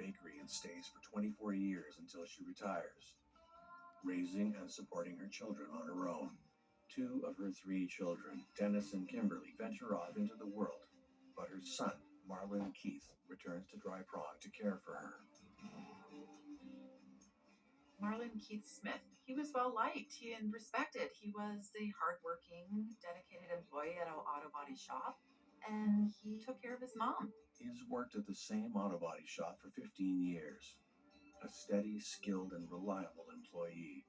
bakery and stays for 24 years until she retires, raising and supporting her children on her own. 2 of her 3 children, Dennis and Kimberly, venture off into the world, but her son, Marlon Keith, returns to Dry Prong to care for her. Marlon Keith Smith, he was well liked and respected. He was a hardworking, dedicated employee at an auto body shop, and he took care of his mom. He's worked at the same auto body shop for 15 years. A steady, skilled, and reliable employee.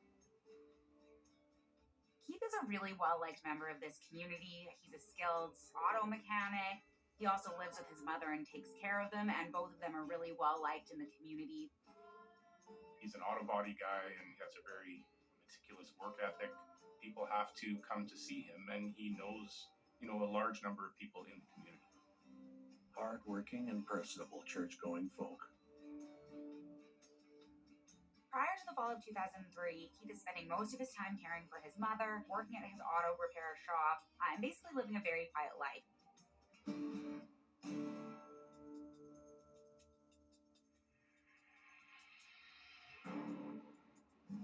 Keith is a really well-liked member of this community. He's a skilled auto mechanic. He also lives with his mother and takes care of them, and both of them are really well-liked in the community. He's an auto body guy, and he has a very meticulous work ethic. People have to come to see him, and he knows, a large number of people in the community. Hard-working and personable church-going folk. Prior to the fall of 2003, Keith is spending most of his time caring for his mother, working at his auto repair shop, and basically living a very quiet life.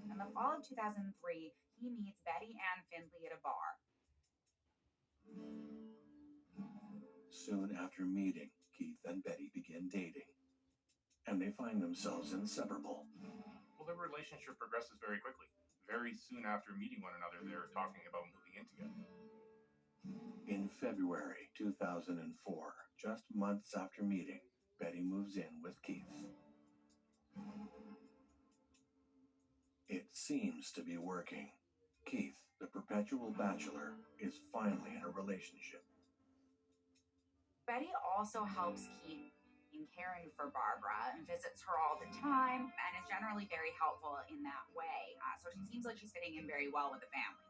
In the fall of 2003, he meets Betty Ann Findley at a bar. Soon after meeting, Keith and Betty begin dating, and they find themselves inseparable. Well, their relationship progresses very quickly. Very soon after meeting one another, they're talking about moving in together. In February 2004, just months after meeting, Betty moves in with Keith. It seems to be working. Keith, the perpetual bachelor, is finally in a relationship. Betty also helps Keith in caring for Barbara and visits her all the time and is generally very helpful in that way. So it seems like she's fitting in very well with the family.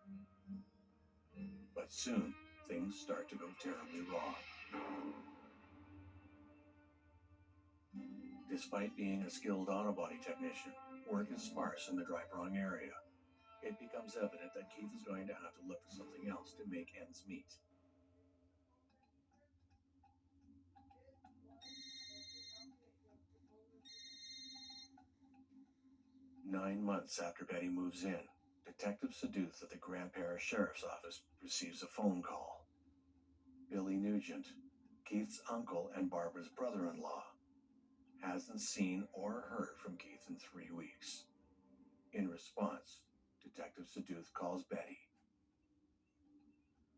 But soon, things start to go terribly wrong. Despite being a skilled auto body technician, work is sparse in the Dry Prong area. It becomes evident that Keith is going to have to look for something else to make ends meet. Nine months after Betty moves in, Detective Seduth at the Grand Parish Sheriff's Office receives a phone call. Billy Nugent, Keith's uncle and Barbara's brother-in-law, hasn't seen or heard from Keith in 3 weeks. In response, Detective Seduth calls Betty.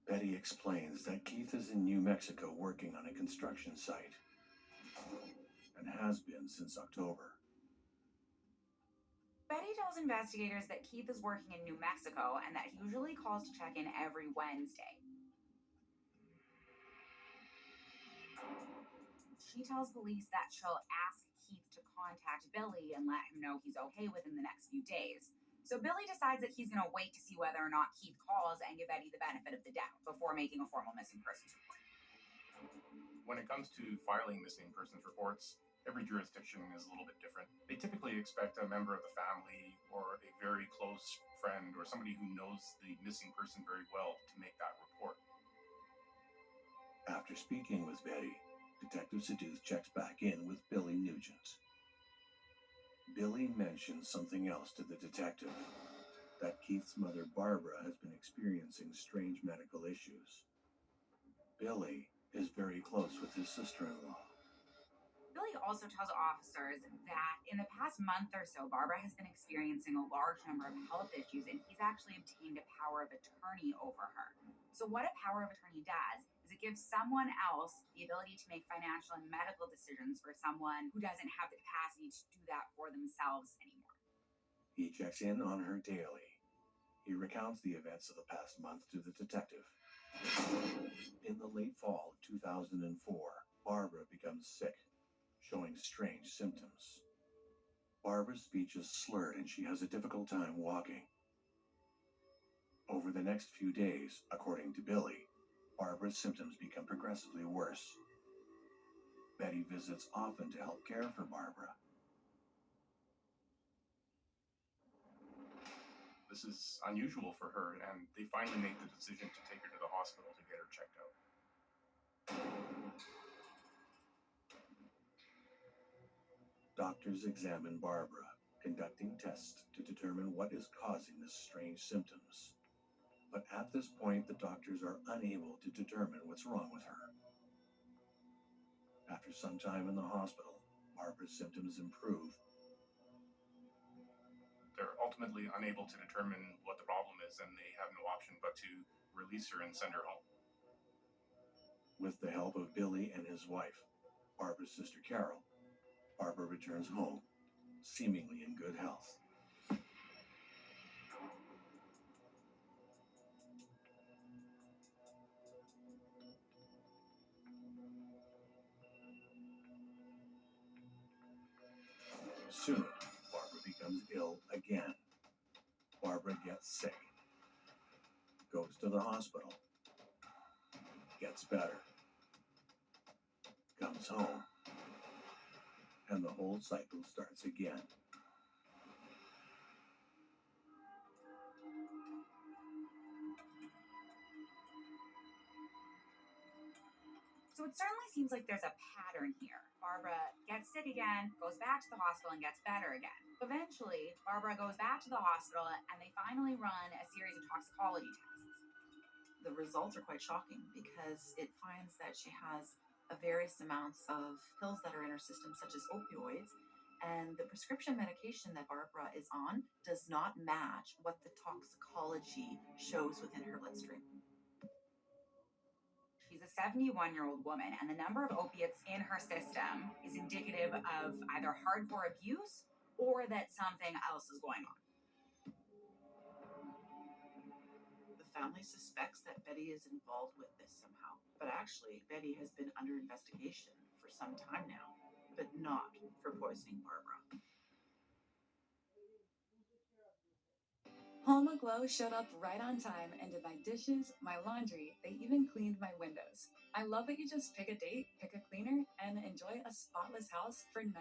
Betty explains that Keith is in New Mexico working on a construction site, and has been since October. Betty tells investigators that Keith is working in New Mexico and that he usually calls to check in every Wednesday. She tells police that she'll ask Keith to contact Billy and let him know he's okay within the next few days. So Billy decides that he's going to wait to see whether or not Keith calls and give Betty the benefit of the doubt before making a formal missing persons report. When it comes to filing missing persons reports, every jurisdiction is a little bit different. They typically expect a member of the family or a very close friend or somebody who knows the missing person very well to make that report. After speaking with Betty, Detective Seduth checks back in with Billy Nugent. Billy mentions something else to the detective, that Keith's mother Barbara has been experiencing strange medical issues. Billy is very close with his sister-in-law. Billy also tells officers that in the past month or so, Barbara has been experiencing a large number of health issues, and he's actually obtained a power of attorney over her. So what a power of attorney does is it gives someone else the ability to make financial and medical decisions for someone who doesn't have the capacity to do that for themselves anymore. He checks in on her daily. He recounts the events of the past month to the detective. In the late fall of 2004, Barbara becomes sick, showing strange symptoms. Barbara's speech is slurred and she has a difficult time walking. Over the next few days, according to Billy, Barbara's symptoms become progressively worse. Betty visits often to help care for Barbara. This is unusual for her, and they finally make the decision to take her to the hospital to get her checked out. Doctors examine Barbara, conducting tests to determine what is causing the strange symptoms. But at this point, the doctors are unable to determine what's wrong with her. After some time in the hospital, Barbara's symptoms improve. They're ultimately unable to determine what the problem is, and they have no option but to release her and send her home. With the help of Billy and his wife, Barbara's sister Carol, Barbara returns home, seemingly in good health. Soon, Barbara becomes ill again. Barbara gets sick, goes to the hospital, gets better, comes home, and the whole cycle starts again. So it certainly seems like there's a pattern here. Barbara gets sick again, goes back to the hospital, and gets better again. Eventually, Barbara goes back to the hospital, and they finally run a series of toxicology tests. The results are quite shocking because it finds that she has a various amounts of pills that are in her system, such as opioids, and the prescription medication that Barbara is on does not match what the toxicology shows within her bloodstream. She's a 71-year-old woman, and the number of opiates in her system is indicative of either hardcore abuse or that something else is going on. The family suspects that Betty is involved with this somehow, but actually, Betty has been under investigation for some time now, but not for poisoning Barbara. Home Aglow showed up right on time and did my dishes, my laundry, they even cleaned my windows. I love that you just pick a date, pick a cleaner, and enjoy a spotless house for $19.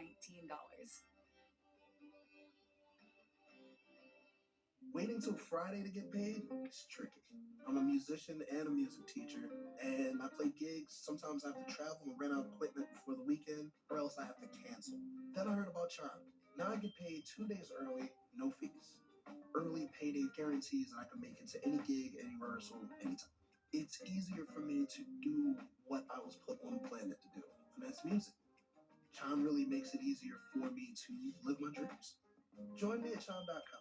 Waiting till Friday to get paid is tricky. I'm a musician and a music teacher, and I play gigs. Sometimes I have to travel and rent out equipment for the weekend, or else I have to cancel. Then I heard about Chime. Now I get paid 2 days early, no fees. Early payday guarantees that I can make it to any gig, any rehearsal, anytime. It's easier for me to do what I was put on the planet to do, and that's music. Chime really makes it easier for me to live my dreams. Join me at chime.com.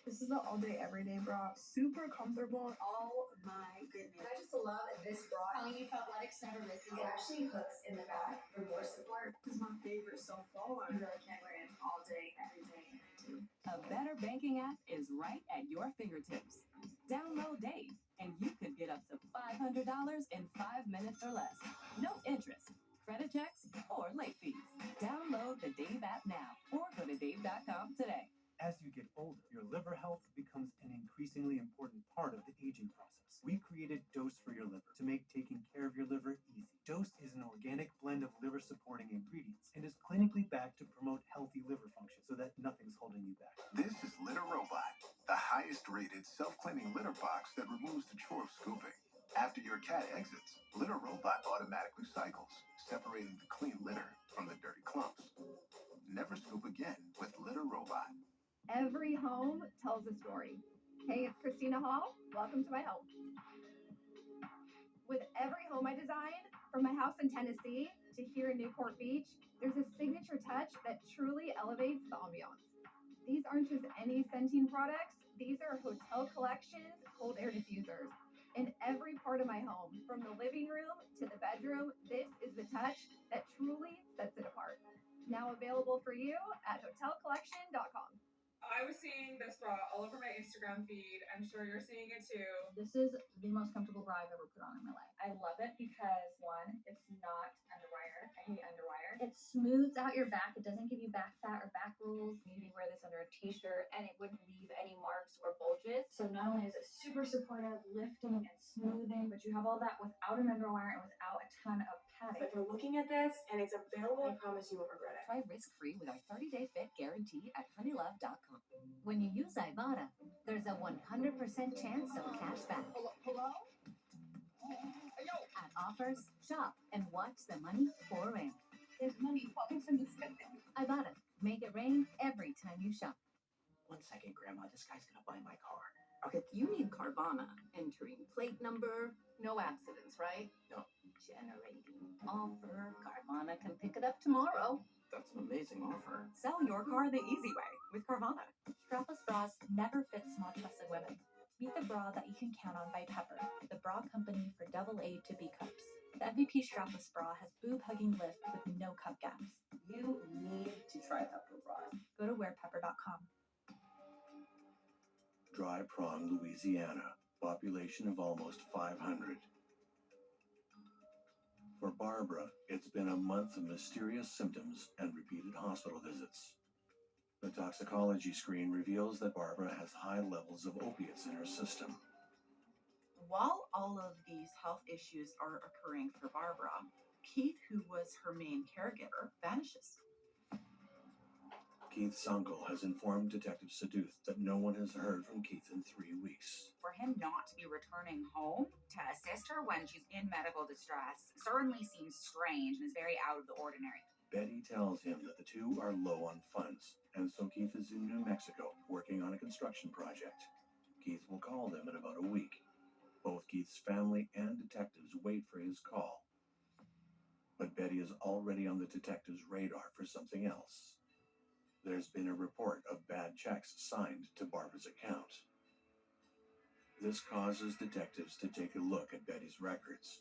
This is the all-day, everyday bra. Super comfortable. Oh my goodness. I just love this bra. Telling you Fabletics never misses. It actually hooks in the back for more support. This is my favorite so far. You really can wear it all day, every day. A better banking app is right at your fingertips. Download Dave, and you could get up to $500 in 5 minutes or less. No interest, credit checks, or late fees. Download the Dave app now or go to dave.com today. As you get older, your liver health becomes an increasingly important part of the aging process. We created Dose for your liver to make taking care of your liver easy. Dose is an organic blend of liver-supporting ingredients and is clinically backed to promote healthy liver function so that nothing's holding you back. This is Litter Robot, the highest-rated self-cleaning litter box that removes the chore of scooping. After your cat exits, Litter Robot automatically cycles, separating the clean litter from the dirty clumps. Never scoop again with Litter Robot. Every home tells a story. Hey, it's Christina Hall. Welcome to my home. With every home I design, from my house in Tennessee to here in Newport Beach, there's a signature touch that truly elevates the ambiance. These aren't just any Centene products. These are Hotel Collections cold air diffusers. In every part of my home, from the living room to the bedroom, this is the touch that truly sets it apart. Now available for you at hotelcollection.com. I was seeing this bra all over my Instagram feed. I'm sure you're seeing it too. This is the most comfortable bra I've ever put on in my life. I love it because, one, it's not underwire. I hate underwire. It smooths out your back. It doesn't give you back fat or back rolls. You can wear this under a t-shirt and it wouldn't leave any marks or bulges. So not only is it super supportive, lifting and smoothing, but you have all that without an underwire and without a ton of padding. So if you're looking at this and it's available, I promise you won't regret it. Try risk-free with our 30-day fit guarantee at honeylove.com. When you use Ibotta, there's a 100% chance of cash back. Hello? At offers, shop, and watch the money pour in. There's money Make it rain every time you shop. 1 second, Grandma. This guy's gonna buy my car. Okay, you need Carvana. Entering plate number, no accidents, right? No. Generating offer. Carvana can pick it up tomorrow. That's an amazing offer. Sell your car the easy way with Carvana. Strapless bras never fit small, trusted women. Meet the bra that you can count on by Pepper, the bra company for double A to B cups. The MVP strapless bra has boob-hugging lift with no cup gaps. You need to try Pepper bras. Go to wearpepper.com. Dry Prong, Louisiana, population of almost 500. For Barbara, it's been a month of mysterious symptoms and repeated hospital visits. The toxicology screen reveals that Barbara has high levels of opiates in her system. While all of these health issues are occurring for Barbara, Keith, who was her main caregiver, vanishes. Keith's uncle has informed Detective Seduth that no one has heard from Keith in 3 weeks. For him not to be returning home to assist her when she's in medical distress certainly seems strange and is very out of the ordinary. Betty tells him that the two are low on funds, and so Keith is in New Mexico working on a construction project. Keith will call them in about a week. Both Keith's family and detectives wait for his call. But Betty is already on the detective's radar for something else. There's been a report of bad checks signed to Barbara's account. This causes detectives to take a look at Betty's records.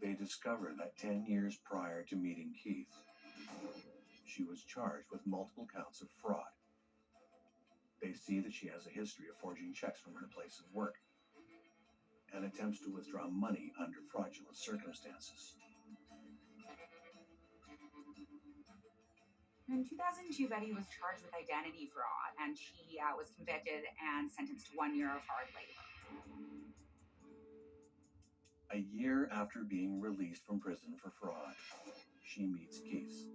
They discover that 10 years prior to meeting Keith, she was charged with multiple counts of fraud. They see that she has a history of forging checks from her place of work and attempts to withdraw money under fraudulent circumstances. In 2002, Betty was charged with identity fraud, and she was convicted and sentenced to 1 year of hard labor. A year after being released from prison for fraud, she meets Keith.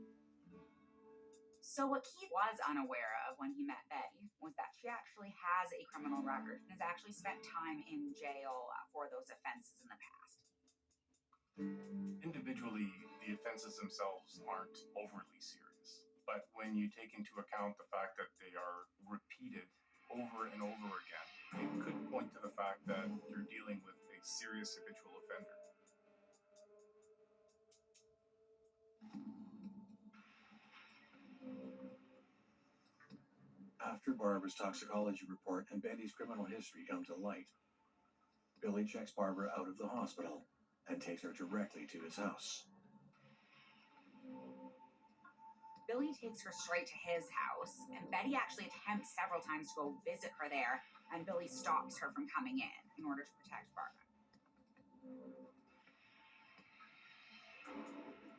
So what Keith was unaware of when he met Betty was that she actually has a criminal record and has actually spent time in jail for those offenses in the past. Individually, the offenses themselves aren't overly serious. But when you take into account the fact that they are repeated over and over again, it could point to the fact that you're dealing with a serious habitual offender. After Barbara's toxicology report and Betty's criminal history come to light, Billy checks Barbara out of the hospital and takes her directly to his house. Billy takes her straight to his house, and Betty actually attempts several times to go visit her there, and Billy stops her from coming in order to protect Barbara.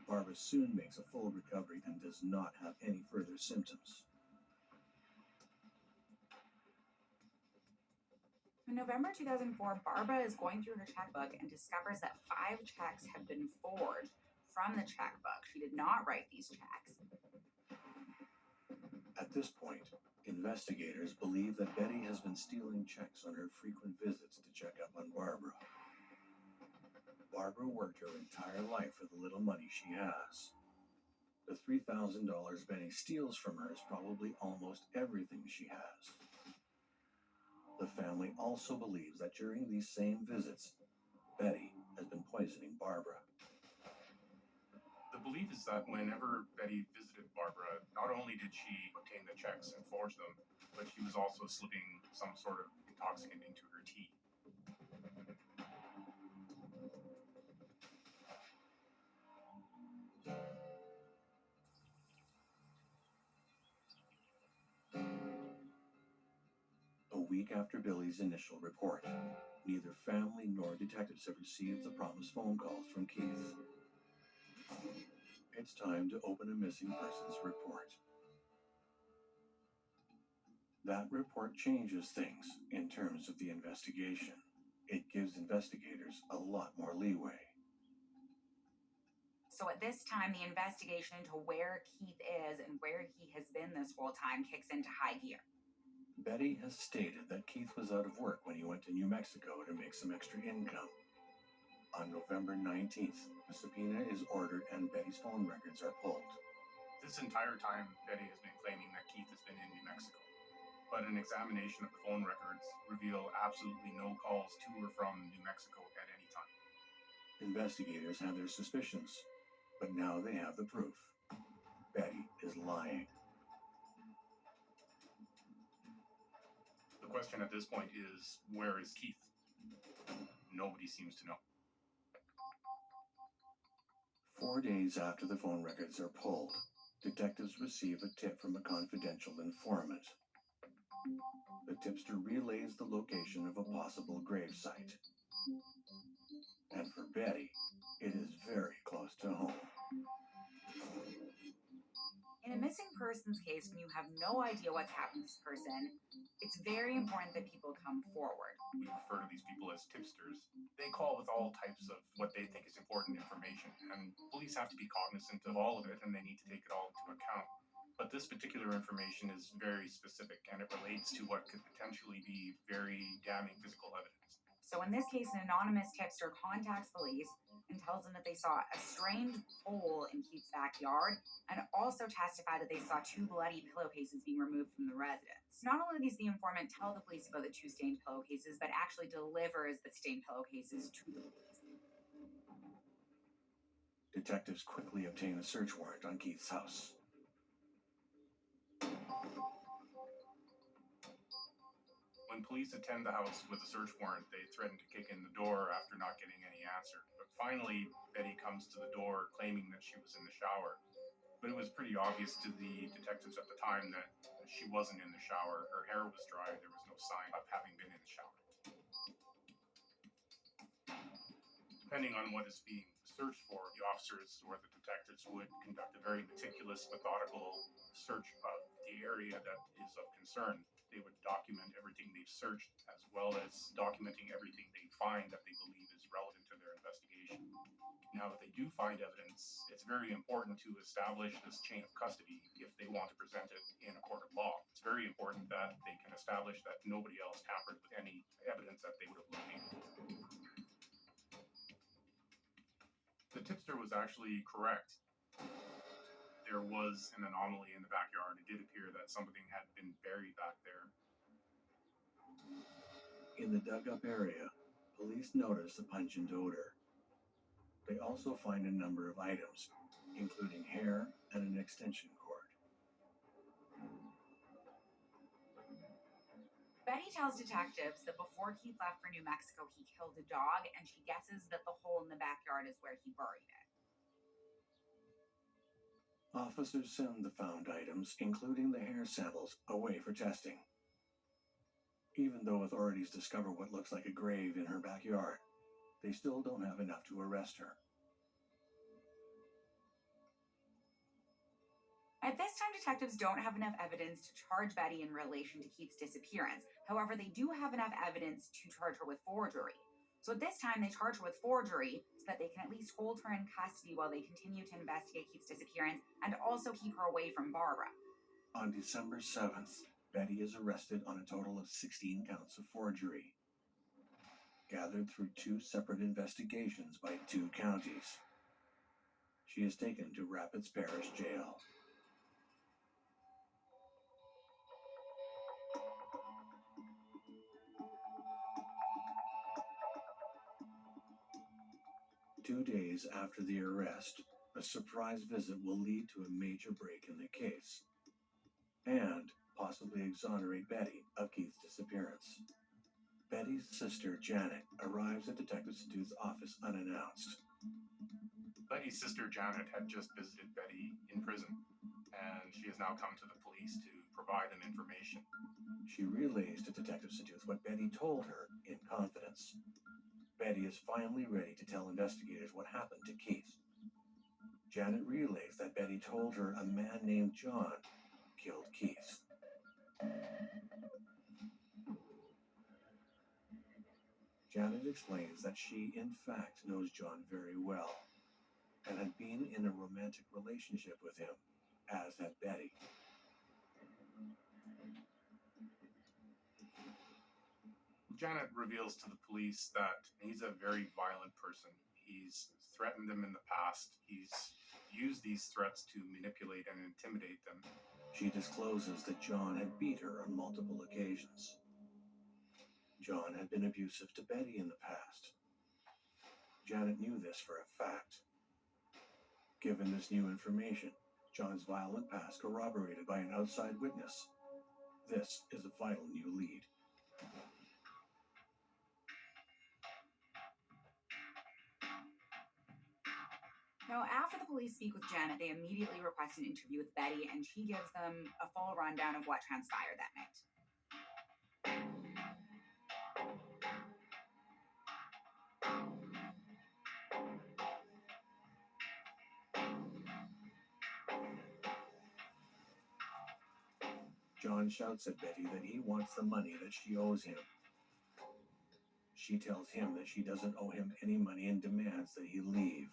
Barbara soon makes a full recovery and does not have any further symptoms. In November 2004, Barbara is going through her checkbook and discovers that 5 checks have been forged from the checkbook. She did not write these checks. At this point, investigators believe that Betty has been stealing checks on her frequent visits to check up on Barbara. Barbara worked her entire life for the little money she has. The $3,000 Betty steals from her is probably almost everything she has. The family also believes that during these same visits, Betty has been poisoning Barbara. The belief is that whenever Betty visited Barbara, not only did she obtain the checks and forge them, but she was also slipping some sort of intoxicant into her tea. A week after Billy's initial report, neither family nor detectives have received the promised phone calls from Keith. It's time to open a missing persons report. That report changes things in terms of the investigation. It gives investigators a lot more leeway. So at this time, the investigation into where Keith is and where he has been this whole time kicks into high gear. Betty has stated that Keith was out of work when he went to New Mexico to make some extra income. On November 19th, a subpoena is ordered and Betty's phone records are pulled. This entire time, Betty has been claiming that Keith has been in New Mexico, but an examination of the phone records reveal absolutely no calls to or from New Mexico at any time. Investigators had their suspicions, but now they have the proof. Betty is lying. The question at this point is, where is Keith? Nobody seems to know. 4 days after the phone records are pulled, detectives receive a tip from a confidential informant. The tipster relays the location of a possible gravesite. And for Betty, it is very close to home. In a missing persons case, when you have no idea what's happened to this person, it's very important that people come forward. We refer to these people as tipsters. They call with all types of what they think is important information, and police have to be cognizant of all of it, and they need to take it all into account. But this particular information is very specific, and it relates to what could potentially be very damning physical evidence. So in this case, an anonymous tipster contacts police and tells them that they saw a strange hole in Keith's backyard, and also testified that they saw 2 bloody pillowcases being removed from the residence. Not only does the informant tell the police about the 2 stained pillowcases, but actually delivers the stained pillowcases to the police. Detectives quickly obtain a search warrant on Keith's house. When police attend the house with a search warrant, they threaten to kick in the door after not getting any answer. But finally, Betty comes to the door claiming that she was in the shower. But it was pretty obvious to the detectives at the time that she wasn't in the shower. Her hair was dry. There was no sign of having been in the shower. Depending on what is being searched for, the officers or the detectives would conduct a very meticulous, methodical search of the area that is of concern. They would document everything they've searched, as well as documenting everything they find that they believe is relevant to their investigation. Now, if they do find evidence, it's very important to establish this chain of custody if they want to present it in a court of law. It's very important that they can establish that nobody else tampered with any evidence that they would have located. The tipster was actually correct. There was an anomaly in the backyard. It did appear that something had been buried back there. In the dug-up area, police notice a pungent odor. They also find a number of items, including hair and an extension cord. Betty tells detectives that before Keith left for New Mexico, he killed a dog, and she guesses that the hole in the backyard is where he buried it. Officers send the found items, including the hair samples, away for testing. Even though authorities discover what looks like a grave in her backyard, they still don't have enough to arrest her. At this time, detectives don't have enough evidence to charge Betty in relation to Keith's disappearance. However, they do have enough evidence to charge her with forgery. So at this time, they charge her with forgery so that they can at least hold her in custody while they continue to investigate Keith's disappearance and also keep her away from Barbara. On December 7th, Betty is arrested on a total of 16 counts of forgery, gathered through 2 separate investigations by 2 counties. She is taken to Rapids Parish Jail. Two days after the arrest, a surprise visit will lead to a major break in the case and possibly exonerate Betty of Keith's disappearance. Betty's sister, Janet, arrives at Detective Saduth's office unannounced. Betty's sister, Janet, had just visited Betty in prison, and she has now come to the police to provide them information. She relays to Detective Saduth what Betty told her in confidence. Betty is finally ready to tell investigators what happened to Keith. Janet relays that Betty told her a man named John killed Keith. Janet explains that she, in fact, knows John very well and had been in a romantic relationship with him, as had Betty. Janet reveals to the police that he's a very violent person. He's threatened them in the past. He's used these threats to manipulate and intimidate them. She discloses that John had beat her on multiple occasions. John had been abusive to Betty in the past. Janet knew this for a fact. Given this new information, John's violent past corroborated by an outside witness, this is a vital new lead. Now, after the police speak with Janet, they immediately request an interview with Betty, and she gives them a full rundown of what transpired that night. John shouts at Betty that he wants the money that she owes him. She tells him that she doesn't owe him any money and demands that he leave.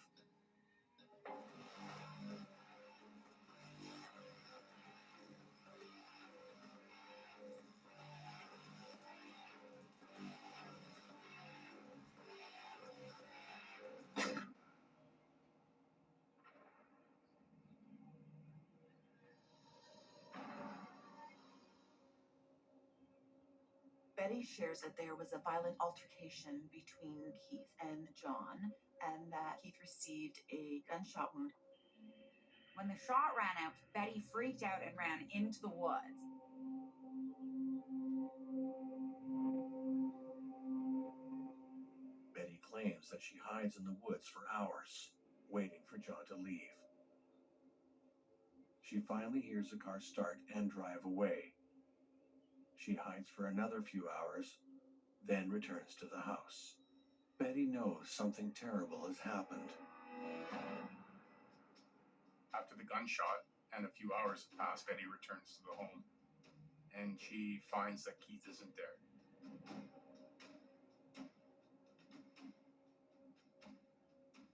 Betty shares that there was a violent altercation between Keith and John, and that Keith received a gunshot wound. When the shot ran out, Betty freaked out and ran into the woods. Betty claims that she hides in the woods for hours, waiting for John to leave. She finally hears the car start and drive away. She hides for another few hours, then returns to the house. Betty knows something terrible has happened. After the gunshot and a few hours have passed, Betty returns to the home, and she finds that Keith isn't there.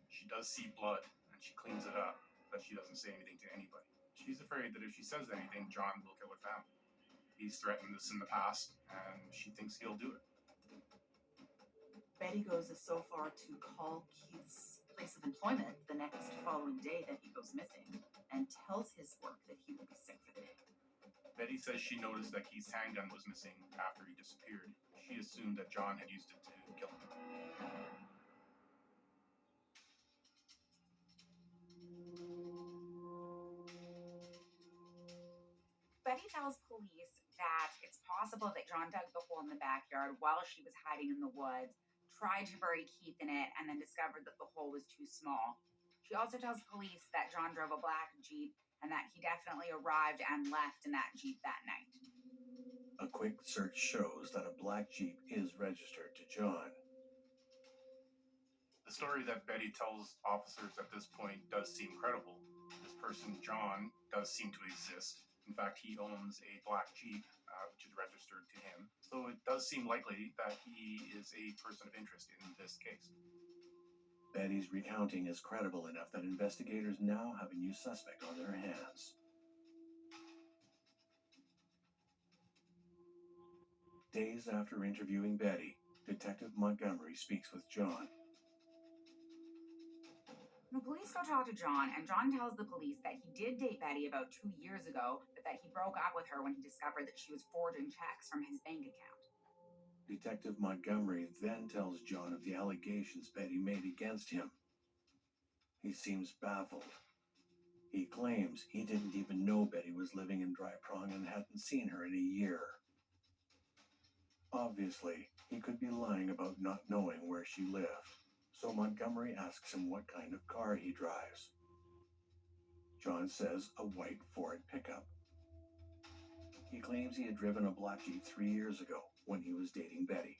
She does see blood, and she cleans it up, but she doesn't say anything to anybody. She's afraid that if she says anything, John will kill her family. He's threatened this in the past, and she thinks he'll do it. Betty goes so far to call Keith's place of employment the next following day that he goes missing, and tells his work that he will be sick for the day. Betty says she noticed that Keith's handgun was missing after he disappeared. She assumed that John had used it to kill him. Betty tells police that it's possible that John dug the hole in the backyard while she was hiding in the woods, tried to bury Keith in it, and then discovered that the hole was too small. She also tells police that John drove a black Jeep and that he definitely arrived and left in that Jeep that night. A quick search shows that a black Jeep is registered to John. The story that Betty tells officers at this point does seem credible. This person, John, does seem to exist. In fact, he owns a black Jeep, which is registered to him. So it does seem likely that he is a person of interest in this case. Betty's recounting is credible enough that investigators now have a new suspect on their hands. Days after interviewing Betty, Detective Montgomery speaks with John. The police go talk to John, and John tells the police that he did date Betty about 2 years ago, but that he broke up with her when he discovered that she was forging checks from his bank account. Detective Montgomery then tells John of the allegations Betty made against him. He seems baffled. He claims he didn't even know Betty was living in Dry Prong and hadn't seen her in a year. Obviously, he could be lying about not knowing where she lived. So Montgomery asks him what kind of car he drives. John says a white Ford pickup. He claims he had driven a black Jeep 3 years ago when he was dating Betty.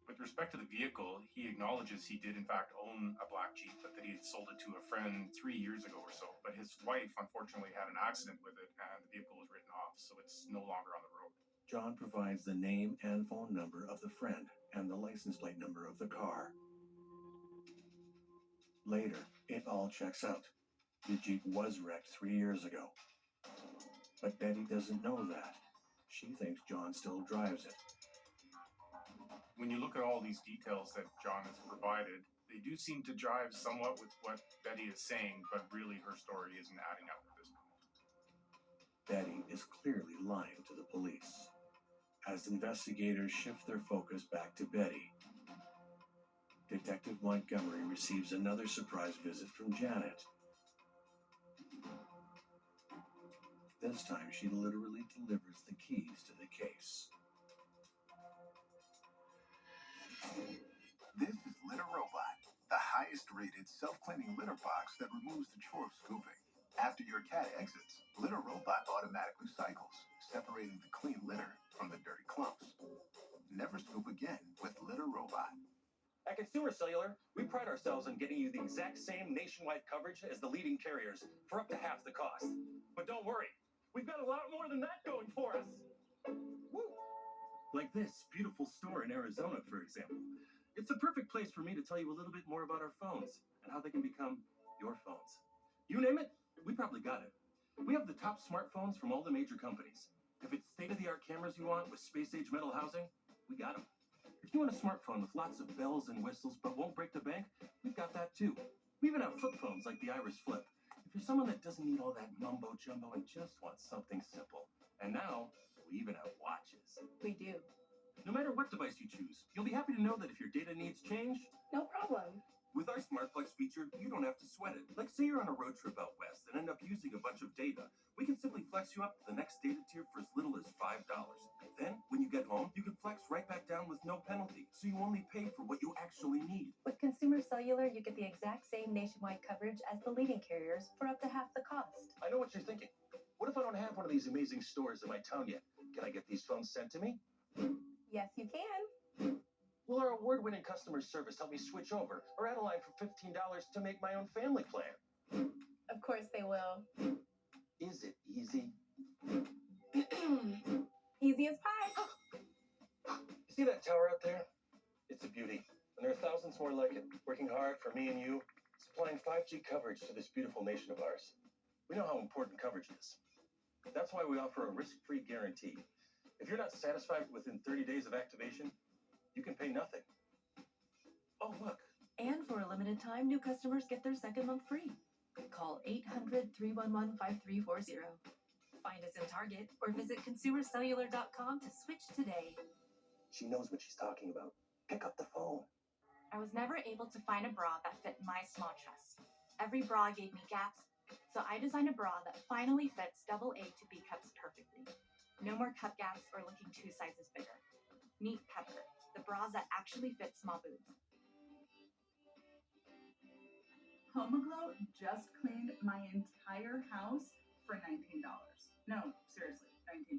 With respect to the vehicle, he acknowledges he did in fact own a black Jeep, but that he had sold it to a friend 3 years ago or so. But his wife unfortunately had an accident with it, and the vehicle was written off, so it's no longer on the road. John provides the name and phone number of the friend and the license plate number of the car. Later, it all checks out. The Jeep was wrecked 3 years ago. But Betty doesn't know that. She thinks John still drives it. When you look at all these details that John has provided, They do seem to jive somewhat with what Betty is saying, but really her story isn't adding up at this point. Betty is clearly lying to the police. As investigators shift their focus back to Betty, Detective Montgomery receives another surprise visit from Janet. This time, she literally delivers the keys to the case. This is Litter Robot, the highest-rated self-cleaning litter box that removes the chore of scooping. After your cat exits, Litter Robot automatically cycles, separating the clean litter from the dirty clumps. Never scoop again with Litter Robot. At Consumer Cellular, we pride ourselves on getting you the exact same nationwide coverage as the leading carriers for up to half the cost. But don't worry, we've got a lot more than that going for us. Woo! Like this beautiful store in Arizona, for example. It's the perfect place for me to tell you a little bit more about our phones and how they can become your phones. You name it, we probably got it. We have the top smartphones from all the major companies. If it's state-of-the-art cameras you want with space-age metal housing, we got them. If you want a smartphone with lots of bells and whistles but won't break the bank, we've got that too. We even have flip phones like the Iris Flip. If you're someone that doesn't need all that mumbo-jumbo and just wants something simple. And now, we even have watches. We do. No matter what device you choose, you'll be happy to know that if your data needs change, No problem. with our SmartFlex feature, you don't have to sweat it. Like say you're on a road trip out west and end up using a bunch of data. We can simply flex you up to the next data tier for as little as $5. Then, when you get home, you can flex right back down with no penalty, so you only pay for what you actually need. With Consumer Cellular, you get the exact same nationwide coverage as the leading carriers for up to half the cost. I know what you're thinking. What if I don't have one of these amazing stores in my town yet? Can I get these phones sent to me? Yes, you can. Will our award-winning customer service help me switch over or add a line for $15 to make my own family plan? Of course they will. Is it easy? Easy as pie. You see that tower out there? It's a beauty. And there are thousands more like it, working hard for me and you, supplying 5G coverage to this beautiful nation of ours. We know how important coverage is. That's why we offer a risk-free guarantee. If you're not satisfied within 30 days of activation, you can pay nothing. Oh, look. And for a limited time, new customers get their second month free. Call 800-311-5340. Find us in Target or visit consumercellular.com to switch today. She knows what she's talking about. Pick up the phone. I was never able to find a bra that fit my small chest. Every bra gave me gaps, so I designed a bra that finally fits AA to B cups perfectly. No more cup gaps or looking 2 sizes bigger. Meet Pepper, the bras that actually fit small boobs. HomeGlow just cleaned my entire house for $19. No, seriously, $19.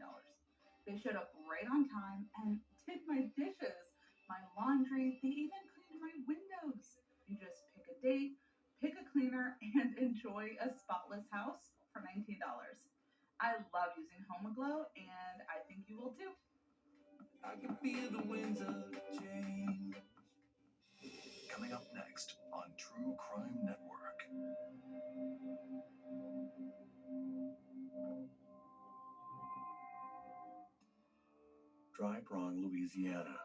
They showed up right on time and did my dishes, my laundry, they even cleaned my windows. You just pick a date, pick a cleaner, and enjoy a spotless house for $19. I love using HomeGlow, and I think you will too. I can feel the winds of change. Coming up next on True Crime Network. Dry Prong, Louisiana.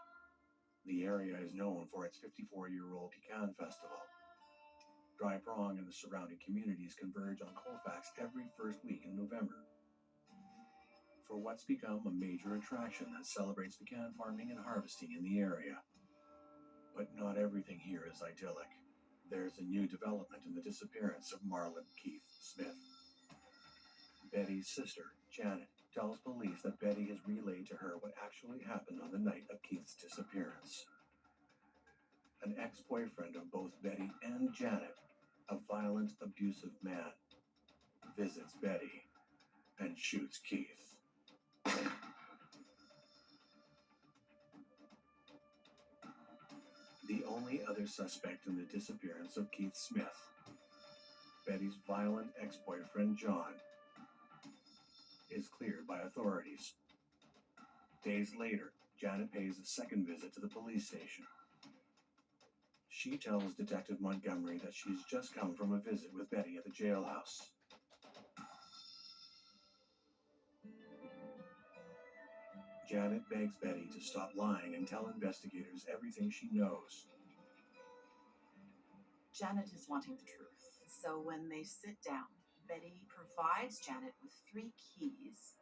The area is known for its 54-year-old pecan festival. Dry Prong and the surrounding communities converge on Colfax every first week in November for what's become a major attraction that celebrates pecan farming and harvesting in the area. But not everything here is idyllic. There's a new development in the disappearance of Marlon Keith Smith. Betty's sister, Janet, tells police that Betty has relayed to her what actually happened on the night of Keith's disappearance. An ex-boyfriend of both Betty and Janet, a violent, abusive man, visits Betty and shoots Keith. The only other suspect in the disappearance of Keith Smith, Betty's violent ex-boyfriend John, is cleared by authorities. Days later, Janet pays a second visit to the police station. She tells Detective Montgomery that she's just come from a visit with Betty at the jailhouse. Janet begs Betty to stop lying and tell investigators everything she knows. Janet is wanting the truth. So when they sit down, Betty provides Janet with 3 keys.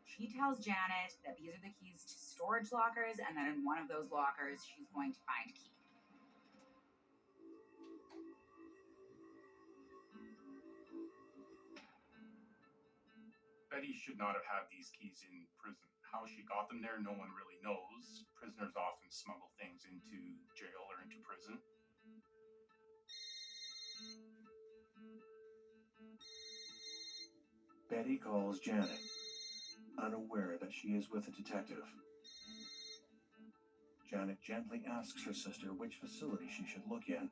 She tells Janet that these are the keys to storage lockers, and that in one of those lockers, she's going to find Keith. Betty should not have had these keys in prison. How she got them there, no one really knows. Prisoners often smuggle things into jail or into prison. Betty calls Janet, unaware that she is with a detective. Janet gently asks her sister which facility she should look in.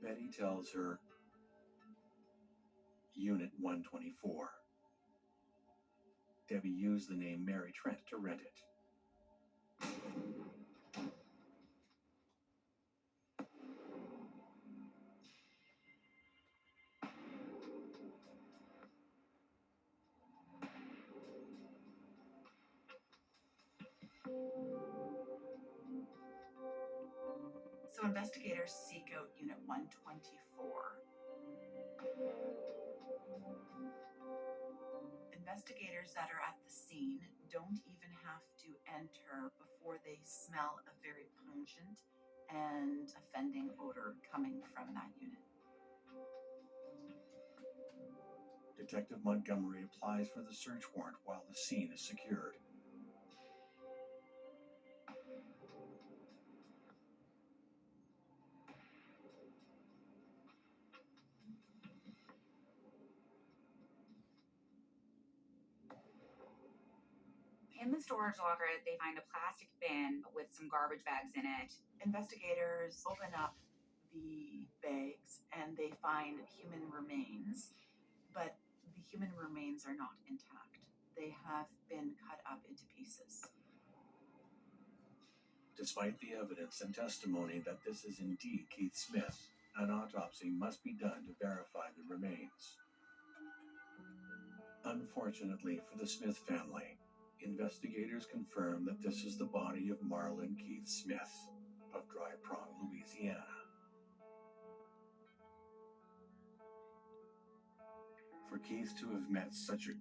Betty tells her Unit 124. Debbie used the name Mary Trent to rent it. So investigators seek out Unit 124. Investigators that are at the scene don't even have to enter before they smell a very pungent and offending odor coming from that unit. Detective Montgomery applies for the search warrant while the scene is secured. In the storage locker, they find a plastic bin with some garbage bags in it. Investigators open up the bags and they find human remains, but the human remains are not intact. They have been cut up into pieces. Despite the evidence and testimony that this is indeed Keith Smith, an autopsy must be done to verify the remains. Unfortunately for the Smith family, investigators confirm that this is the body of Marlon Keith Smith of Dry Prong, Louisiana. For Keith to have met such a